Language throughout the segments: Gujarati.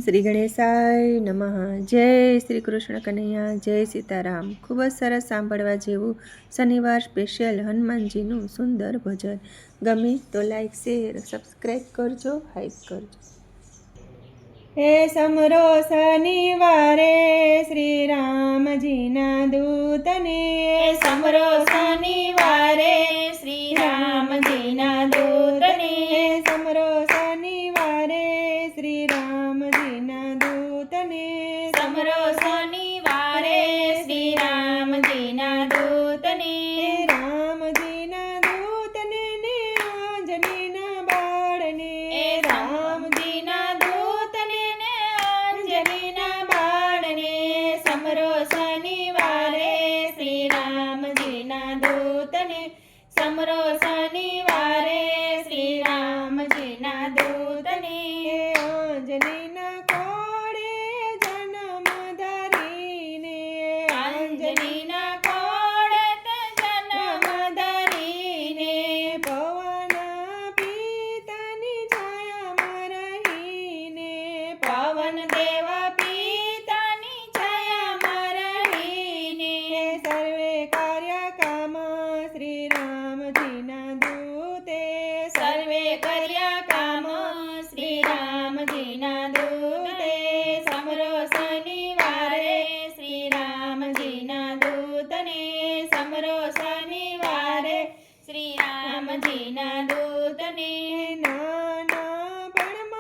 શ્રી ગણેશાય નમઃ. જય શ્રી કૃષ્ણ કનૈયા, જય સીતારામ. ખૂબ જ સરસ સાંભળવા જેવું શનિવાર સ્પેશિયલ હનુમાનજીનું સુંદર ભજન. ગમે તો લાઈક, શેર, સબસ્ક્રાઈબ કરજો, હાઈપ કરજો. હે સમરો શનિવારે શ્રી રામજીના દૂતને, સમરો શનિવારે શ્રી રામજીના દૂતને, સમરો શનિવારે શ્રી રામજીના દૂતને, સમરો શનિવારે શ્રી રામજીના દૂતને, રામજીના દૂતને ને આંજનીના બાળને, રામજીના દૂતને ને અંજનીના બાળને, સમરો શનિવારે શ્રી રામજીના દૂતને, સમરો શનિવારે શ્રી રામજીના દૂતને, આંજનીના કોળે જન્મ ધરીને, અંજનીના કોળે જન્મ ધરીને, પવન પિતાની છાયામાં રહીને, પવન દેવ પિતાની છાયામાં રહીને, સર્વે કાર્ય કામ શ્રી રામજીના દૂતે, સર્વે કર્યા કામ શ્રી રામજીના દૂતે, સમરો શનિવારે શ્રી રામજીના દૂતને, સમરો શનિવારે શ્રી રામજીના દૂતને, નાનપણમાં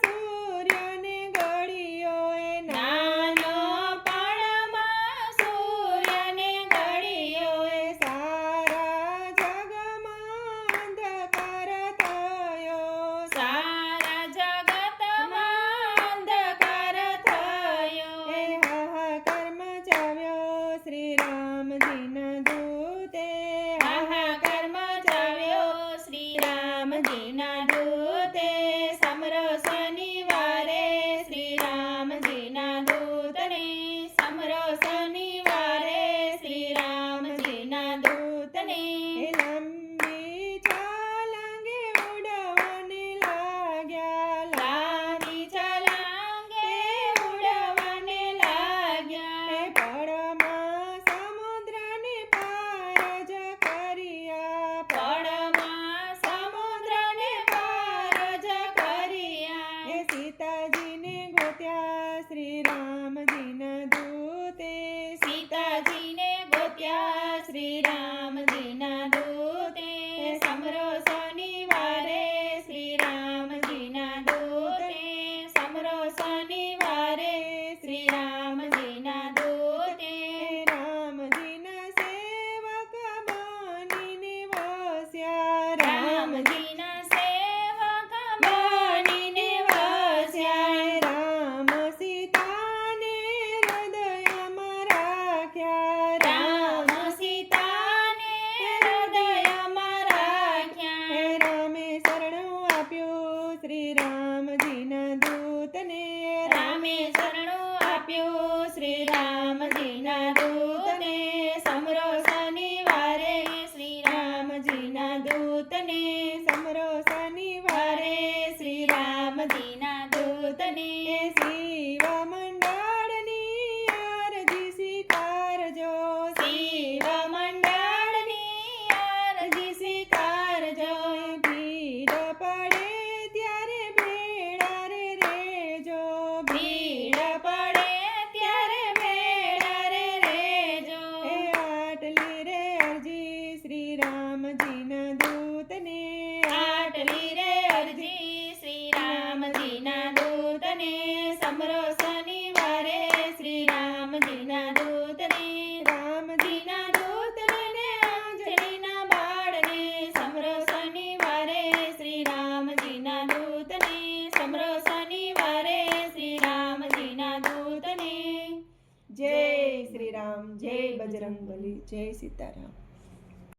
સૂર્યને ઘડિયો નાનપણમાં સૂર્યને ઘડિયો, સારા જગમાં અંધકાર થયો, સારા જગતમાં અંધકાર થયો, હાહાકાર મચાવ્યો શ્રી રામજીના દૂતે, હાહાકાર મચાવ્યો શ્રી રામજીના દૂતે, સમરો શનિવારે શ્રી રામજીના દૂતને, સમરો શનિવારે શ્રી રામજીના દૂતને, લાંબી છલાંગે ઉડવાને લાગ્યા, લાંબી છલાંગે ઉડવાને લાગ્યા, પળમાં સમુદ્રને પાર જ કર્યા, પળમાં સમુદ્રને પાર જ કર્યા, સીતાજીને ગોત્યા શ્રી રામજીના દૂતે, સીતાજીને ગોત્યા શ્રી રામજીના દૂતે, સમરો શનિવારે શ્રી રામજીના દૂતે, સમરો શનિવારે શ્રી રામજીના દૂતે, રામજીના સેવક બનીને વસ્યા, રામજીના સેવક બનીને વસ્યા, રામ સીતાને હૃદયમાં રાખ્યા, રામ સીતાને હૃદયમાં રાખ્યા, રામે શરણું આપ્યું શ્રી રામજીના દૂતને, રામે શરણું આપ્યું શ્રી રામજીના દૂતને, સમરો શનિવારે શ્રી રામજીના દૂતને, સમરો શનિવારે શ્રી રામજીના દૂતને, શિવ મંડળની અરજી સ્વીકારજો, શિવ મંડળની અરજી સ્વીકારજો, ભીડ પડે ત્યારે ભેળા રે રેજો, ભીડ પડે ત્યારે ભેળા રે રેજો, આટલી રે અરજી શ્રી રામજીના દૂતને, આટલી રે અરજી શ્રી રામજીના દૂતને, સમરો શનિવારે શ્રી રામજીના દૂતને, રામજીના દૂતને ને આંજણીના બાળને, સમરો શનિવારે શ્રી રામજીના દૂતને, સમરો શનિવારે શ્રી રામજીના દૂતને. જય શ્રી રામ, જય બજરંગબલી, જય સીતારામ.